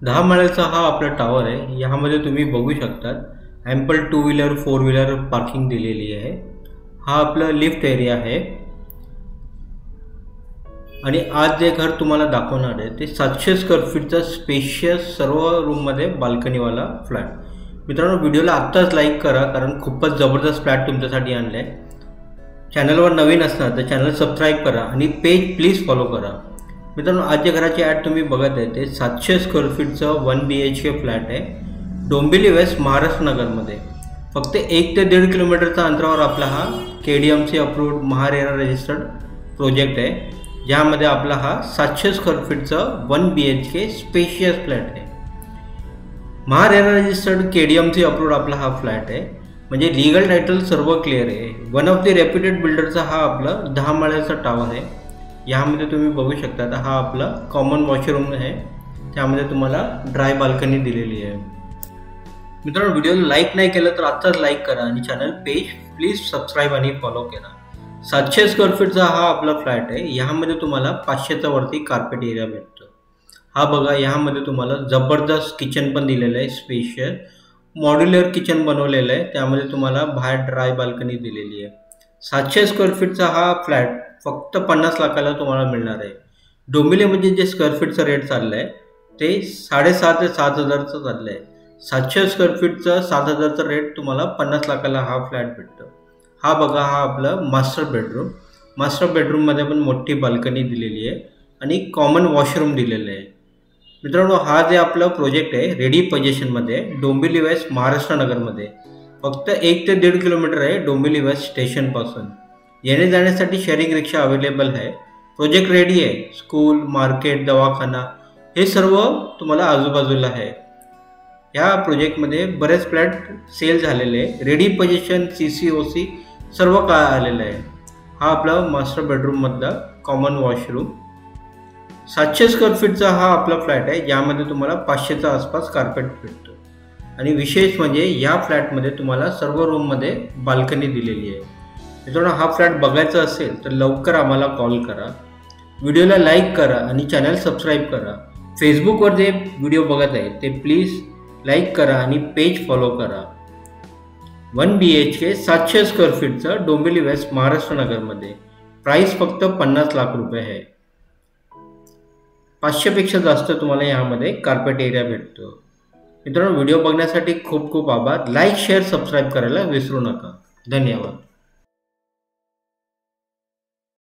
10 माळ्याचा हा आपला टॉवर आहे। यामध्ये तुम्ही बघू शकतात ample two wheeler, four wheeler parking दिलेली आहे। हा आपला लिफ्ट एरिया आहे आणि आज जे घर तुम्हाला दाखवणार आहे ते 700 स्क्वेअर फीटचा स्पेशियस सर्व रूममध्ये बाल्कनीवाला फ्लॅट। मित्रांनो, व्हिडिओला आत्ताच लाईक करा कारण खूपच जबरदस्त फ्लॅट तुमच्यासाठी आणला आहे। चॅनलवर नवीन असणार तर चॅनल सबस्क्राईब करा आणि पेज प्लीज फॉलो करा। मित्रांनो, आज जे घराची ॲड तुम्ही बघत आहे ते 700 स्क्वेअर फीटचं 1 BHK फ्लॅट आहे, डोंबिवली वेस्ट, महाराष्ट्र नगरमध्ये। फक्त 1 ते 1.5 किलोमीटरच्या अंतरावर आपला हा KDMC approved MahaRERA registered project आहे, ज्यामध्ये आपला हा 700 स्क्वेअर फीटचं 1 BHK स्पेशियस फ्लॅट आहे। महारेरा रजिस्टर्ड KDMC अप्रूव्ड आपला हा फ्लॅट आहे, म्हणजे लीगल टायटल सर्व क्लिअर आहे। वन ऑफ द रेप्युटेड बिल्डरचा हा आपला 10 माळ्याचा टॉवर आहे। यामध्ये तुम्ही बघू शकता हा आपला कॉमन वॉशरूम आहे, त्यामध्ये तुम्हाला ड्राय बाल्कनी दिलेली आहे। मित्रांनो, व्हिडिओला लाईक नाही केलं तर आत्ताच लाईक करा आणि चॅनल पेज प्लीज सबस्क्राईब आणि फॉलो करा। 700 स्क्वेअर फीटचा हा आपला फ्लॅट आहे। यामध्ये तुम्हाला 500च्या वरती कार्पेट एरिया भेटतो। हा बघा, यामध्ये तुम्हाला जबरदस्त किचन पण दिलेलं आहे, स्पेशियल मॉड्युलर किचन बनवलेलं आहे, त्यामध्ये तुम्हाला बाहेर ड्राय बाल्कनी दिलेली आहे। 700 स्क्वेअर फीटचा हा फ्लॅट फक्त 50 लाखाला तुम्हाला मिळणार आहे। डोंबिवलीमध्ये जे स्क्वेअर फीटचा रेट चाललं आहे ते 6,500 ते 7,000चं चाललं आहे। 700 स्क्वेअर फीटचं 7,000चं रेट तुम्हाला 50 लाखाला हा फ्लॅट भेटतो। हा बघा, हा आपला मास्टर बेडरूम। मास्टर बेडरूममध्ये पण मोठी बाल्कनी दिलेली आहे आणि कॉमन वॉशरूम दिलेलं आहे। मित्रांनो, हा जे आपला प्रोजेक्ट आहे रेडी पोझिशनमध्ये आहे, डोंबिवली वेस्ट, महाराष्ट्र नगरमध्ये। फक्त 1 ते 1.5 किलोमीटर आहे डोंबिवली वेस्ट स्टेशनपासून। येणे जाण्यासाठी शेअरिंग रिक्षा अवेलेबल आहे। प्रोजेक्ट रेडी आहे, स्कूल, मार्केट, दवाखाना हे सर्व तुम्हाला आजूबाजूला आहे। या प्रोजेक्टमध्ये बरेच फ्लॅट सेल झालेले आहे, रेडी पोझिशन, CCOC सर्व काय आलेलं आहे। हा आपला मास्टर बेडरूममधला कॉमन वॉशरूम। 700 स्क्वेअर फीटचा हा आपला फ्लॅट आहे, ज्यामध्ये तुम्हाला 500च्या आसपास कार्पेट भेटतो आणि विशेष म्हणजे या फ्लॅटमध्ये तुम्हाला सर्व रूममध्ये बाल्कनी दिलेली आहे। मित्रांनो, हा फ्लॅट बघायचा असेल तर लवकर आम्हाला कॉल करा, व्हिडिओला लाईक करा आणि चॅनल सबस्क्राईब करा। फेसबुकवर जे व्हिडिओ बघत आहे ते प्लीज लाईक करा आणि पेज फॉलो करा। 1 BHK 700 स्क्वेअर फीटचं डोंबिवली वेस्ट, महाराष्ट्र नगरमध्ये। प्राईस फक्त 50 लाख रुपये आहे। 500पेक्षा जास्त तुम्हाला यामध्ये कार्पेट एरिया भेटतो। मित्रांनो, व्हिडिओ बघण्यासाठी खूप खूप आभार। लाईक, शेअर, सबस्क्राईब करायला विसरू नका। धन्यवाद।